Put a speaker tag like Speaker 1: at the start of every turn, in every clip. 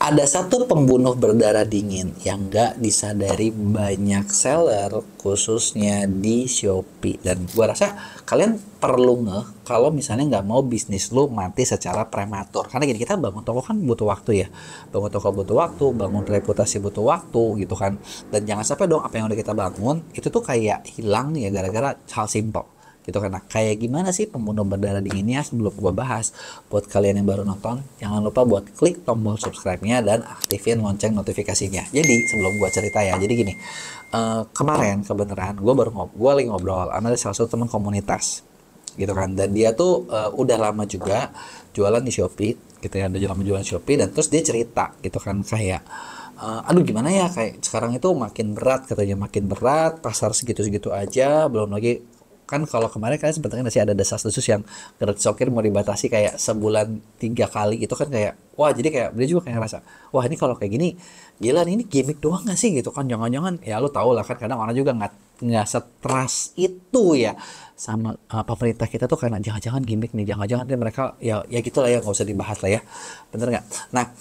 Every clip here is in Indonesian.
Speaker 1: Ada satu pembunuh berdarah dingin yang nggak disadari banyak seller, khususnya di Shopee. Dan gua rasa kalian perlu ngeh kalau misalnya nggak mau bisnis lu mati secara prematur. Karena gini, kita bangun toko kan butuh waktu ya. Bangun toko butuh waktu, bangun reputasi butuh waktu gitu kan. Dan jangan sampai dong apa yang udah kita bangun itu tuh kayak hilang ya gara-gara hal simple gitu kan. Nah, kayak gimana sih pembunuh berdarah dinginnya sebelum gua bahas, buat kalian yang baru nonton jangan lupa buat klik tombol subscribe-nya dan aktifin lonceng notifikasinya. Jadi sebelum gua cerita ya, jadi gini, kemarin kebenaran gua lagi ngobrol sama salah satu teman komunitas gitu kan, dan dia tuh udah lama juga jualan di Shopee gitu ya, udah lama jualan Shopee, dan terus dia cerita gitu kan kayak aduh gimana ya, kayak sekarang itu makin berat katanya, makin berat, pasar segitu-segitu aja, belum lagi kan kalau kemarin kan sebenarnya masih ada desas-desus yang gratis ongkir mau dibatasi kayak sebulan 3 kali itu kan, kayak wah, jadi kayak dia juga kayak ngerasa wah ini kalau kayak gini gila nih, ini gimmick doang gak sih gitu kan, jangan-jangan ya lu tau lah kan kadang orang juga nggak stres itu ya sama pemerintah kita tuh, karena jangan-jangan gimmick nih, jangan-jangan nih mereka ya gitulah ya, nggak usah dibahas lah ya, bener nggak? Nah,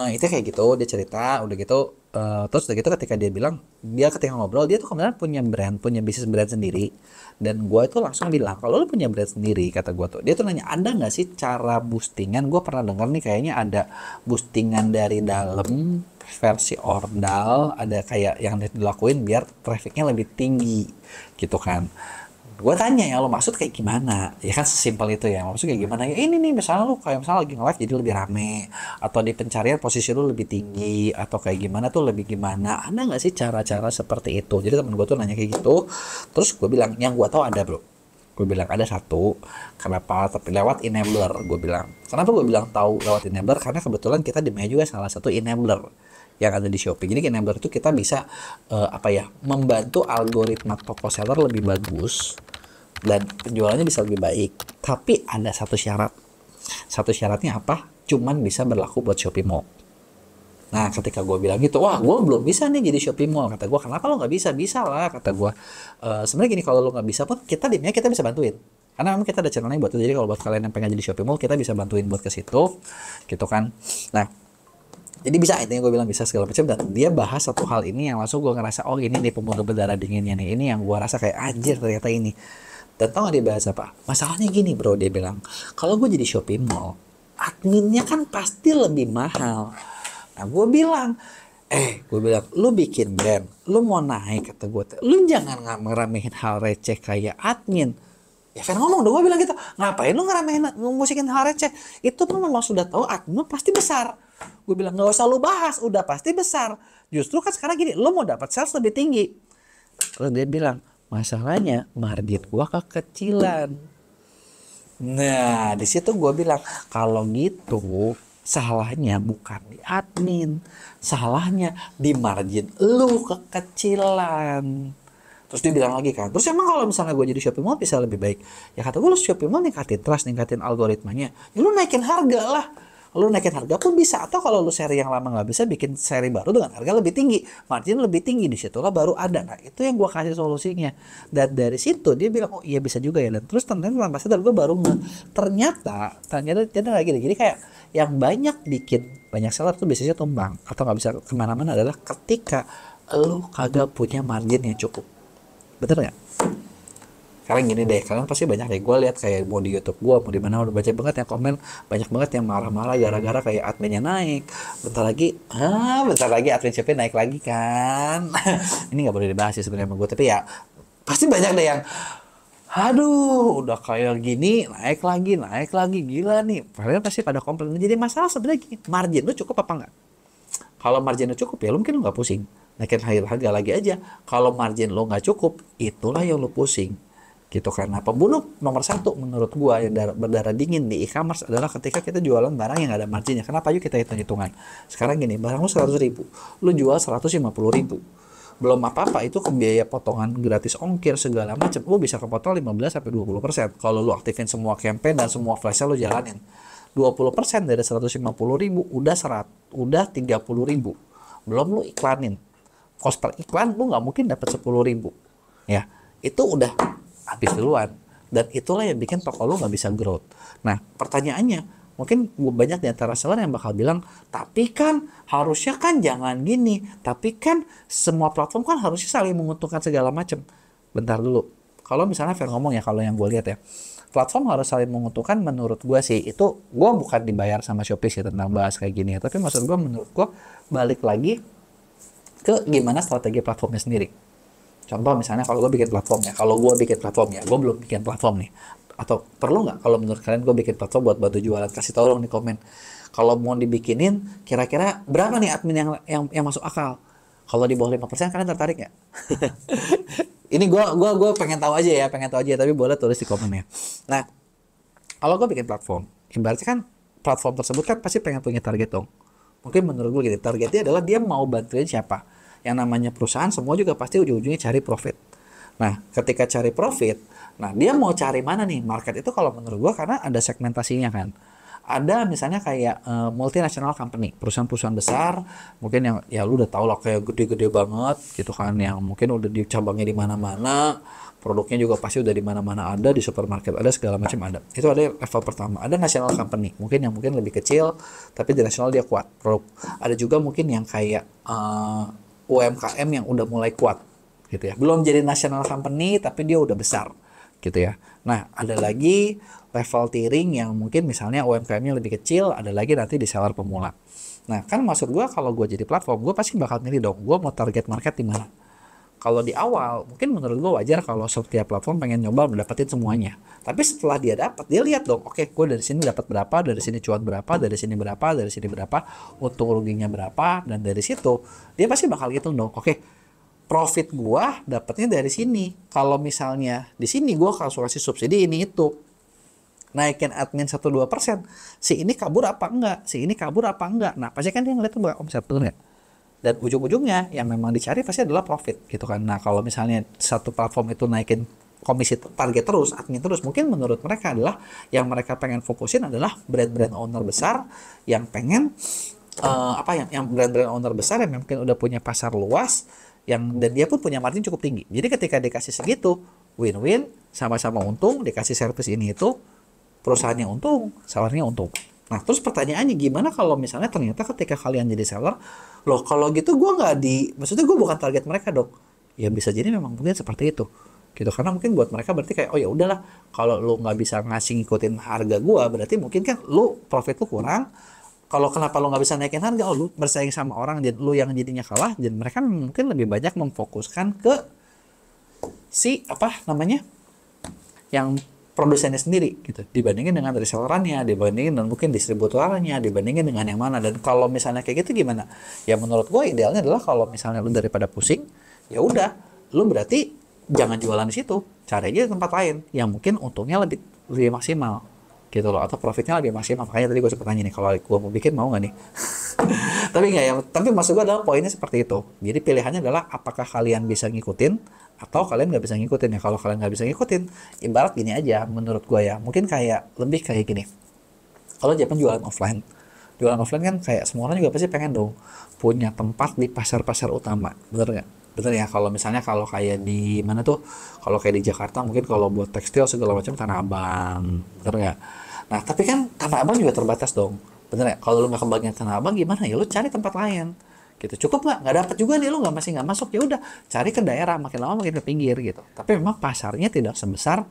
Speaker 1: itu kayak gitu dia cerita udah gitu. Terus udah gitu ketika dia bilang, dia ketika ngobrol dia tuh kebetulan punya bisnis brand sendiri, dan gue itu langsung bilang kalau lu punya brand sendiri, kata gue tuh, dia tuh nanya ada nggak sih cara boostingan. Gue pernah dengar nih kayaknya ada boostingan dari dalam versi ordal, ada kayak yang dilakuin biar trafficnya lebih tinggi gitu kan. Gue tanya ya, lo maksud kayak gimana ya, kan sesimpel itu ya, maksud kayak gimana ya, ini nih misalnya lo kayak misalnya lagi nge-live jadi lebih rame, atau di pencarian posisi lo lebih tinggi, atau kayak gimana tuh lebih gimana, ada nggak sih cara-cara seperti itu. Jadi temen gue tuh nanya kayak gitu, terus gue bilang yang gue tahu ada bro, gue bilang ada satu. Kenapa? Tapi lewat enabler. Gue bilang kenapa gue bilang tahu lewat enabler, karena kebetulan kita di juga salah satu enabler yang ada di Shopee. Jadi enabler itu kita bisa membantu algoritma toko seller lebih bagus dan penjualannya bisa lebih baik. Tapi ada satu syarat. Satu syaratnya apa? Cuman bisa berlaku buat Shopee Mall. Nah, ketika gue bilang gitu, wah, gue belum bisa nih jadi Shopee Mall. Kata gue, kenapa lo nggak bisa? Bisa lah, kata gue. Sebenarnya gini, kalau lo nggak bisa pun, kita bisa bantuin. Karena memang kita ada channelnya buat itu. Jadi kalau buat kalian yang pengen jadi Shopee Mall, kita bisa bantuin buat ke situ, gitu kan. Nah, jadi bisa, intinya gue bilang bisa segala macam. Dan dia bahas satu hal ini yang langsung gue ngerasa, oh ini nih pembunuh berdarah dinginnya nih. Ini yang gue rasa kayak anjir ternyata ini. Dan tau gak dia bahas apa? Masalahnya gini bro, dia bilang, kalau gue jadi Shopee Mall, adminnya kan pasti lebih mahal. Nah gue bilang, lu bikin brand, lu mau naik, kata gue, lu jangan ngeremehin hal receh kayak admin. Ya Fer ngomong dong, gue bilang gitu, ngapain lu ngeremehin musikin hal receh? Itu tuh memang sudah tahu admin pasti besar. Gue bilang nggak usah lu bahas, udah pasti besar. Justru kan sekarang gini, lu mau dapat sales lebih tinggi. Terus dia bilang, masalahnya margin gua kekecilan. Nah, di situ gua bilang, kalau gitu salahnya bukan di admin, salahnya di margin lu kekecilan. Terus dia bilang lagi kan, terus emang kalau misalnya gue jadi Shopee Mall bisa lebih baik? Ya kata gue, lu Shopee Mall ningkatin trust, ningkatin algoritmanya, ya lu naikin harga lah. Lu naikin harga pun bisa, atau kalau lu seri yang lama nggak bisa, bikin seri baru dengan harga lebih tinggi, margin lebih tinggi, disitulah baru ada. Nah itu yang gue kasih solusinya, dan dari situ dia bilang, oh iya bisa juga ya. Dan terus tanpa sadar gue baru ternyata lagi, jadi kayak yang banyak bikin banyak seller tuh biasanya tumbang atau nggak bisa kemana-mana adalah ketika lu kagak punya margin yang cukup. Bener nggak? Sekarang gini deh, kalian pasti banyak deh, gue lihat kayak mau di YouTube gue, mau di mana, udah baca banget yang komen, banyak banget yang marah-marah gara-gara kayak adminnya naik. Bentar lagi admin Shopee naik lagi kan. Ini nggak boleh dibahas sih sebenarnya sama gue, tapi ya pasti banyak deh yang, aduh, udah kayak gini naik lagi, gila nih. Kalian pasti pada komplain. Jadi masalah sebenarnya gini, margin lu cukup apa enggak? Kalau margin lu cukup ya lu mungkin lu nggak pusing, naikin harga lagi aja. Kalau margin lu nggak cukup, itulah yang lu pusing. Gitu, karena pembunuh nomor satu menurut gua yang berdarah dingin di e-commerce adalah ketika kita jualan barang yang ada marginnya. Kenapa? Yuk kita hitung-hitungan. Sekarang gini, barang lu 100.000, lu jual 150.000. Belum apa-apa itu ke biaya potongan gratis ongkir segala macam, lu bisa kepotong 15-20%. Kalau lu aktifin semua campaign dan semua flash lu jalanin, 20% dari 150.000 udah 30.000. Belum lu iklanin, cost per iklan lu nggak mungkin dapat 10.000 ya, itu udah habis duluan. Dan itulah yang bikin toko lu nggak bisa growth. Nah pertanyaannya, mungkin banyak di antara seller yang bakal bilang, tapi kan harusnya kan jangan gini, tapi kan semua platform kan harusnya saling menguntungkan segala macam. Bentar dulu, kalau misalnya fair ngomong ya, kalau yang gue lihat ya, platform harus saling menguntungkan menurut gue sih, itu gue bukan dibayar sama Shopee sih tentang bahas kayak gini ya, tapi maksud gue, menurut gue balik lagi ke gimana strategi platformnya sendiri. Contoh misalnya kalau gue bikin platform ya, kalau gue bikin platform ya, gue belum bikin platform nih, atau perlu nggak kalau menurut kalian gue bikin platform buat bantu jualan? Kasih tau dong di komen. Kalau mau dibikinin, kira-kira berapa nih admin yang masuk akal? Kalau di bawah 5% kalian tertarik nggak? Ini gue pengen tahu aja ya, tapi boleh tulis di komen ya. Nah, kalau gue bikin platform, ibaratnya kan platform tersebut kan pasti pengen punya target dong. Mungkin menurut gue gini, targetnya adalah dia mau bantuin siapa? Yang namanya perusahaan semua juga pasti ujung-ujungnya cari profit. Nah, ketika cari profit, nah dia mau cari mana nih market itu? Kalau menurut gua, karena ada segmentasinya kan. Ada misalnya kayak multinational company, perusahaan-perusahaan besar, mungkin yang ya lu udah tau lah kayak gede-gede banget gitu kan, yang mungkin udah dicabangnya di mana-mana, produknya juga pasti udah di mana-mana ada, di supermarket ada, segala macam ada. Itu ada level pertama. Ada national company, mungkin yang mungkin lebih kecil, tapi di nasional dia kuat produk. Ada juga mungkin yang kayak UMKM yang udah mulai kuat gitu ya, belum jadi national company tapi dia udah besar gitu ya. Nah, ada lagi level tiering yang mungkin misalnya UMKM-nya lebih kecil, ada lagi nanti di seller pemula. Nah, kan maksud gue, kalau gue jadi platform, gue pasti bakal milih dong, gue mau target market di mana. Kalau di awal, mungkin menurut gue wajar kalau setiap platform pengen nyoba mendapatin semuanya. Tapi setelah dia dapat, dia lihat dong, oke, gue dari sini dapat berapa, dari sini cuan berapa, dari sini berapa, dari sini berapa, untung ruginya berapa, dan dari situ dia pasti bakal gitu dong, oke, profit gua dapatnya dari sini. Kalau misalnya di sini gua kasih subsidi ini itu, naikin admin 1-2%, si ini kabur apa enggak? Si ini kabur apa enggak? Nah, pasti kan dia ngeliat tuh omset tuh ya. Dan ujung-ujungnya yang memang dicari pasti adalah profit gitu kan. Nah, kalau misalnya satu platform itu naikin komisi target terus, admin terus, mungkin menurut mereka adalah yang mereka pengen fokusin adalah brand-brand owner besar yang pengen yang brand-brand owner besar yang mungkin udah punya pasar luas, dan dia pun punya margin cukup tinggi. Jadi ketika dikasih segitu, win-win, sama-sama untung, dikasih servis ini itu, perusahaannya untung, sellernya untung. Nah, terus pertanyaannya, gimana kalau misalnya ternyata ketika kalian jadi seller, loh kalau gitu gue maksudnya gue bukan target mereka dong. Ya bisa jadi memang mungkin seperti itu. Gitu, karena mungkin buat mereka berarti kayak, oh ya udahlah, kalau lu nggak bisa ngasih ngikutin harga gue, berarti mungkin kan lu profit lu kurang. Kalau kenapa lo nggak bisa naikin harga? Oh, lu bersaing sama orang, dan lu yang jadinya kalah, dan mereka mungkin lebih banyak memfokuskan ke yang produsennya sendiri gitu, dibandingin dengan resellerannya, dibandingin dan mungkin distributornya, dibandingin dengan yang mana. Dan kalau misalnya kayak gitu gimana? Ya menurut gue idealnya adalah kalau misalnya lu daripada pusing, ya udah, lu berarti jangan jualan di situ, cari aja di tempat lain yang mungkin untungnya lebih maksimal gitu loh, atau profitnya lebih maksimal. Makanya tadi gue sempat tanya nih, kalau gue mau bikin mau nggak nih? Tapi maksud gue adalah poinnya seperti itu. Jadi pilihannya adalah apakah kalian bisa ngikutin atau kalian nggak bisa ngikutin ya. Kalau kalian nggak bisa ngikutin, ibarat gini aja menurut gue ya, mungkin lebih kayak gini. Kalau Jepang jualan offline kan kayak semua orang juga pasti pengen dong punya tempat di pasar-pasar utama, bener nggak? Bener ya. Kalau misalnya kalau kayak di mana tuh, kalau kayak di Jakarta mungkin kalau buat tekstil segala macam Tanah Abang, bener nggak? Nah, tapi kan Tanah Abang juga terbatas dong, bener ya. Kalau lu nggak kebagian Tanah Abang gimana ya, lu cari tempat lain gitu. Cukup nggak dapat juga nih, lu masih nggak masuk, ya udah cari ke daerah, makin lama makin ke pinggir gitu. Tapi memang pasarnya tidak sebesar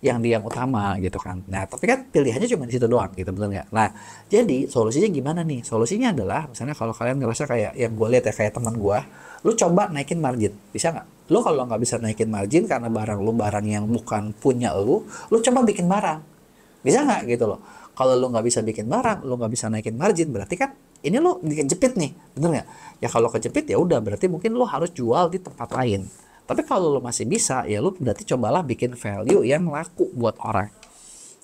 Speaker 1: yang utama gitu kan. Nah, tapi kan pilihannya cuma di situ doang gitu, bener nggak? Nah, jadi solusinya gimana nih? Solusinya adalah misalnya kalau kalian ngerasa kayak yang gue lihat ya, kayak teman gue, lu coba naikin margin, bisa nggak? Lu kalau nggak bisa naikin margin karena barang yang bukan punya lu coba bikin barang, bisa nggak gitu loh? Kalau lu nggak bisa bikin barang, lu nggak bisa naikin margin, berarti kan ini lu kejepit nih, bener nggak? Ya kalau kejepit ya udah, berarti mungkin lu harus jual di tempat lain. Tapi kalau lu masih bisa, ya lu berarti cobalah bikin value yang laku buat orang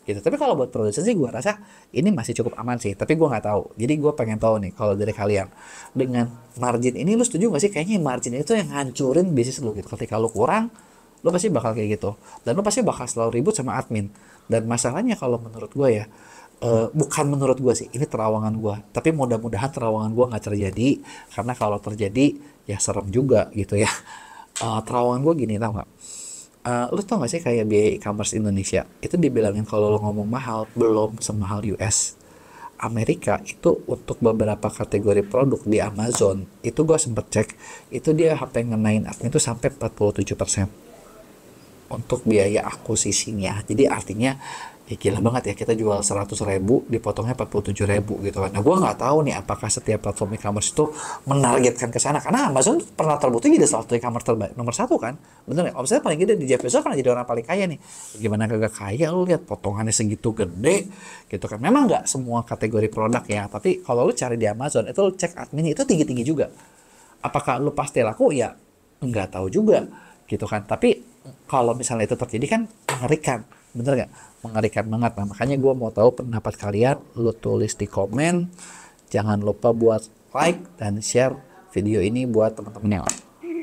Speaker 1: gitu. Tapi kalau buat produsen sih gue rasa ini masih cukup aman sih, tapi gue nggak tahu. Jadi gue pengen tahu nih, kalau dari kalian, dengan margin ini lu setuju nggak sih? Kayaknya margin itu yang hancurin bisnis lu gitu. Ketika lu kurang, lu pasti bakal kayak gitu, dan lu pasti bakal selalu ribut sama admin. Dan masalahnya kalau menurut gue ya, bukan menurut gue sih, ini terawangan gue, tapi mudah-mudahan terawangan gue nggak terjadi, karena kalau terjadi ya serem juga gitu ya. Terawangan gue gini, tau gak? Lu tau gak sih kayak biaya e-commerce Indonesia itu dibilangin kalau lu ngomong mahal, belum semahal US. Amerika itu untuk beberapa kategori produk di Amazon itu gue sempet cek itu dia HP ngenain admin itu sampai 47% untuk biaya akuisisinya. Jadi artinya ya gila banget ya, kita jual 100.000 dipotongnya 47.000 gitu kan. Nah gue nggak tahu nih apakah setiap platform e-commerce itu menargetkan ke sana, karena Amazon pernah terbukti jadi salah satu e-commerce terbaik nomor satu kan, bener nggak? Omsetnya paling gede di Jeff Bezos kan, jadi orang paling kaya nih. Gimana kagak kaya, lu lihat potongannya segitu gede gitu kan. Memang nggak semua kategori produk ya, tapi kalau lu cari di Amazon itu lu cek admin itu tinggi-tinggi juga. Apakah lu pasti laku? Ya nggak tahu juga gitu kan. Tapi kalau misalnya itu terjadi kan mengerikan, bener nggak? Mengerikan banget. Nah makanya gue mau tahu pendapat kalian, lu tulis di komen. Jangan lupa buat like dan share video ini buat teman-teman yang lain.